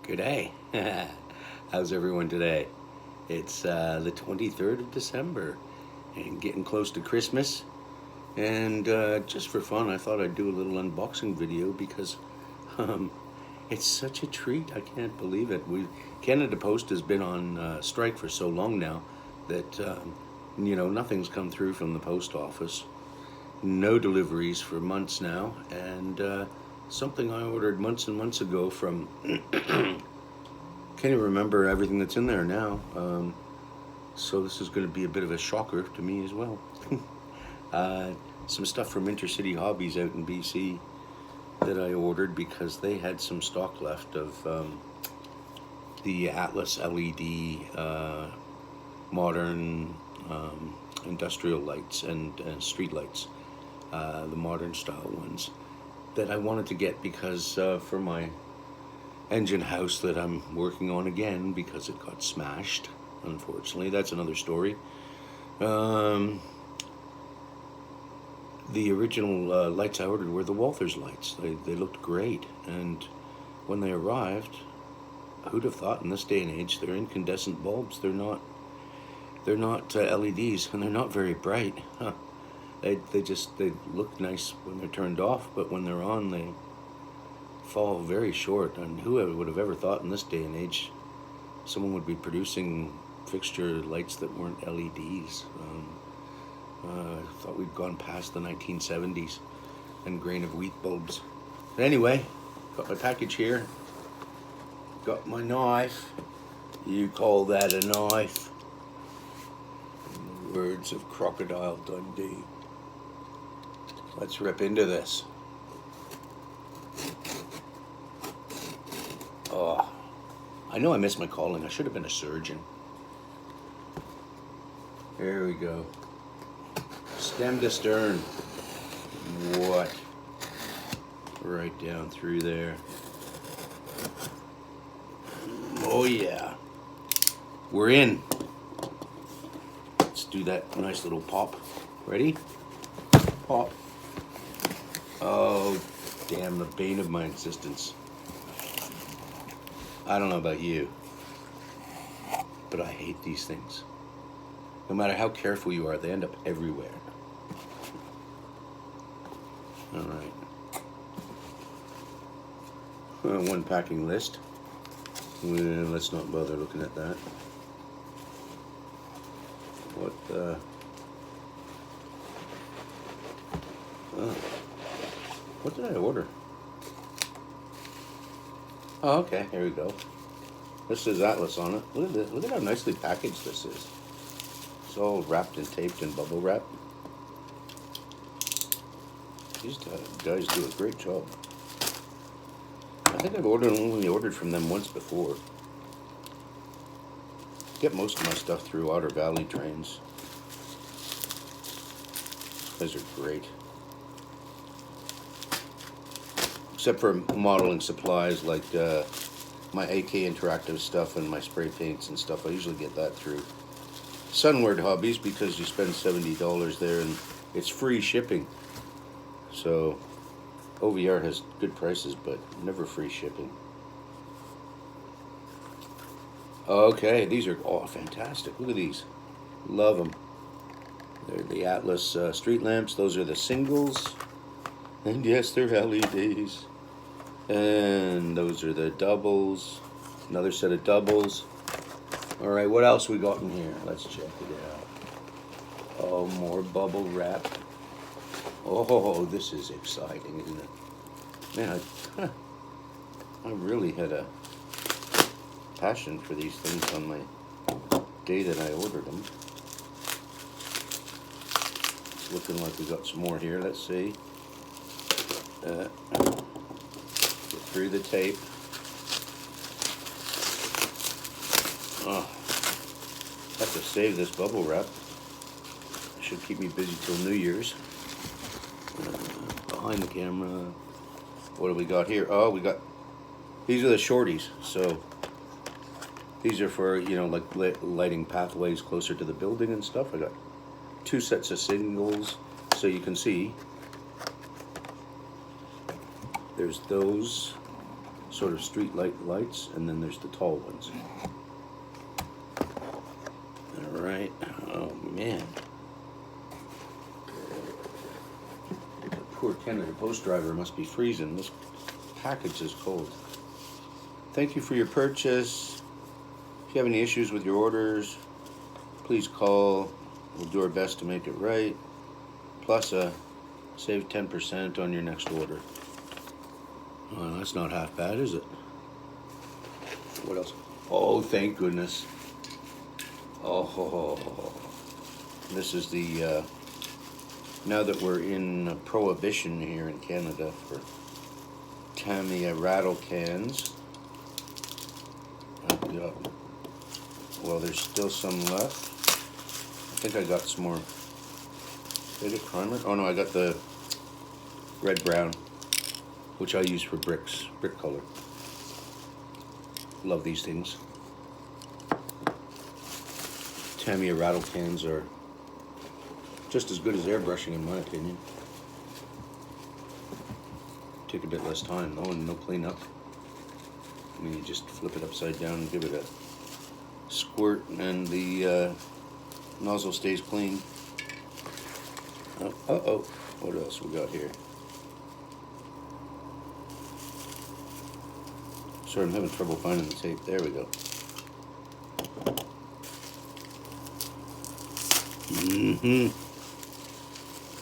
Good day. How's everyone today? It's the 23rd of December and getting close to Christmas. And just for fun, I thought I'd do a little unboxing video because um, it's such a treat. I can't believe it. Canada Post has been on strike for so long now that, nothing's come through from the post office. No deliveries for months now. And something I ordered months and months ago from can't even remember everything that's in there now. So this is going to be a bit of a shocker to me as well. Some stuff from Intercity Hobbies out in BC that I ordered because they had some stock left of the Atlas LED modern industrial lights and street lights, the modern style ones that I wanted to get because for my engine house that I'm working on again because it got smashed, unfortunately. That's another story. The original lights I ordered were the Walthers lights. They looked great, and when they arrived, who'd have thought in this day and age they're incandescent bulbs. They're not LEDs, and they're not very bright. They look nice when they're turned off, but when they're on, they fall very short. And who would have ever thought in this day and age someone would be producing fixture lights that weren't LEDs? I thought we'd gone past the 1970s and grain of wheat bulbs. But anyway, got my package here. Got my knife. You call that a knife? In the words of Crocodile Dundee. Let's rip into this. Oh, I know I missed my calling. I should have been a surgeon. There we go. Stem to stern. What? Right down through there. Oh yeah. We're in. Let's do that nice little pop. Ready? Pop. Oh, damn, the bane of my existence. I don't know about you, but I hate these things. No matter how careful you are, they end up everywhere. All right. One packing list. Well, let's not bother looking at that. What the... What did I order? Oh, okay, here we go. This says Atlas on it. Look at this. Look at how nicely packaged this is. It's all wrapped and taped in bubble wrap. These guys do a great job. I think I've only ordered from them once before. Get most of my stuff through Otter Valley trains. These guys are great. Except for modeling supplies like my AK interactive stuff and my spray paints and stuff. I usually get that through Sunward Hobbies because you spend $70 there and it's free shipping. So OVR has good prices, but never free shipping. Okay, these are fantastic. Look at these. Love them. They're the Atlas street lamps. Those are the singles. And yes, they're LEDs. And those are the doubles. Another set of doubles. All right, what else we got in here? Let's check it out. Oh, more bubble wrap. Oh, this is exciting, isn't it? Man, I really had a passion for these things on my day that I ordered them. It's looking like we got some more here. Let's see. Get through the tape. Oh, have to save this bubble wrap. Should keep me busy till New Year's. Behind the camera, what do we got here? Oh, we got, these are the shorties. So these are for, like lighting pathways closer to the building and stuff. I got 2 sets of singles, so you can see. There's those. sort of street lights, and then there's the tall ones. All right. Oh man. The poor Canada Post driver must be freezing. This package is cold. Thank you for your purchase. If you have any issues with your orders, please call. We'll do our best to make it right. Plus, save 10% on your next order. Well, that's not half bad, is it? What else? Oh, thank goodness. Oh, this is the, now that we're in prohibition here in Canada for Tamiya rattle cans. I've got, well, there's still some left. I think I got some more. Did I get primer? Oh no, I got the red brown, which I use for brick color. Love these things. Tamiya rattle cans are just as good as airbrushing in my opinion. Take a bit less time though, and no cleanup. I mean, you just flip it upside down and give it a squirt, and the nozzle stays clean. Uh-oh, what else we got here? Sorry, I'm having trouble finding the tape. There we go.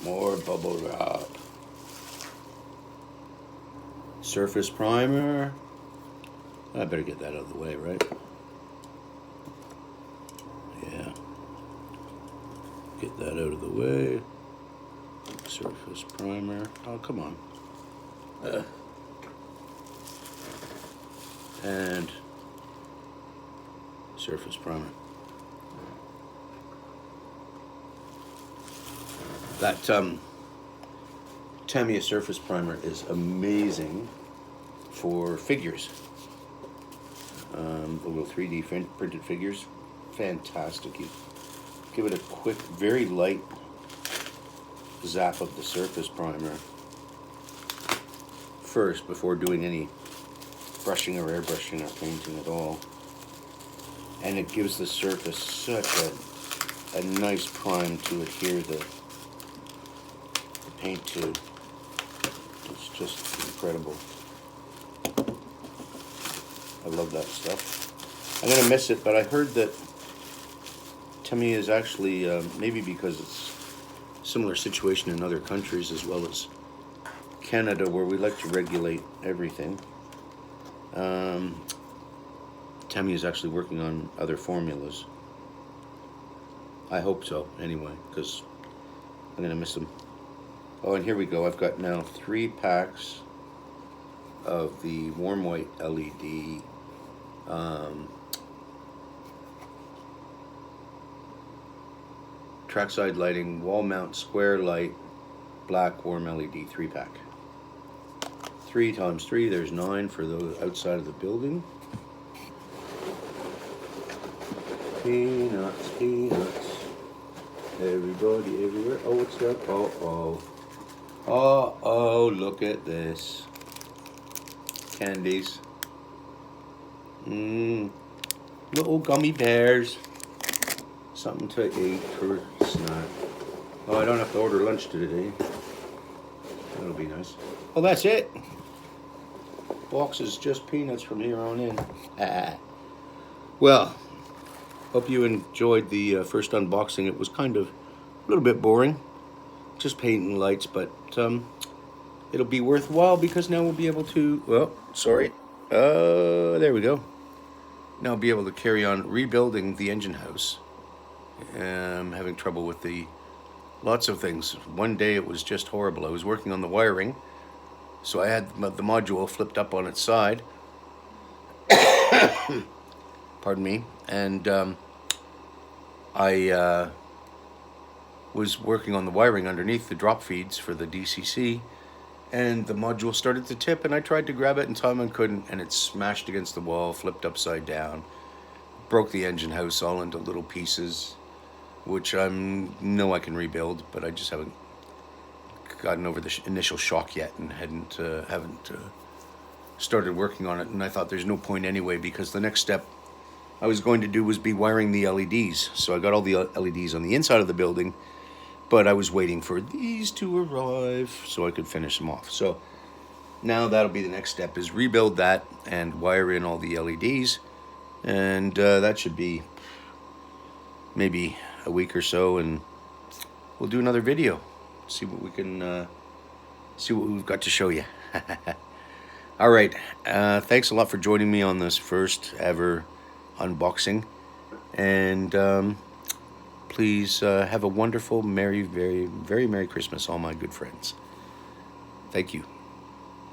More bubble wrap. Surface primer. I better get that out of the way, right? Yeah. Get that out of the way. Surface primer. Oh, come on. And surface primer. That Tamiya surface primer is amazing for figures. The little 3D printed figures. Fantastic. You give it a quick, very light zap of the surface primer first before doing any brushing or airbrushing or painting at all, and it gives the surface such a nice prime to adhere the paint to. It's just incredible. I love that stuff. I'm gonna miss it, but I heard that Tamiya is actually maybe because it's similar situation in other countries as well as Canada, where we like to regulate everything. Tamiya is actually working on other formulas. I hope so, anyway, because I'm gonna miss them. Oh, and here we go. I've got now 3 packs of the warm white LED trackside lighting, wall mount square light, black warm LED 3-pack. 3 times 3, there's 9 for the outside of the building. Peanuts, peanuts. Everybody, everywhere. Oh, what's that? Oh, oh. Oh, look at this. Candies. Little gummy bears. Something to eat for a snack. Oh, I don't have to order lunch today. That'll be nice. Well, that's it. Box is just peanuts from here on in. Well, hope you enjoyed the first unboxing. It was kind of a little bit boring. Just painting lights, but it'll be worthwhile because now we'll be able to, well, sorry. There we go. Now I'll be able to carry on rebuilding the engine house. I'm having trouble with lots of things. One day it was just horrible. I was working on the wiring, so I had the module flipped up on its side. Pardon me. And I was working on the wiring underneath the drop feeds for the DCC, and the module started to tip, and I tried to grab it in time and couldn't, and it smashed against the wall, flipped upside down, broke the engine house all into little pieces, which I know I can rebuild, but I just haven't gotten over the initial shock yet, and haven't started working on it, and I thought there's no point anyway, because the next step I was going to do was be wiring the LEDs. So I got all the LEDs on the inside of the building, but I was waiting for these to arrive so I could finish them off. So now that'll be the next step, is rebuild that and wire in all the LEDs, and that should be maybe a week or so, and we'll do another video, see what we can see what we've got to show you. All right, thanks a lot for joining me on this first ever unboxing, and please have a wonderful, very Merry Christmas, all my good friends. Thank you.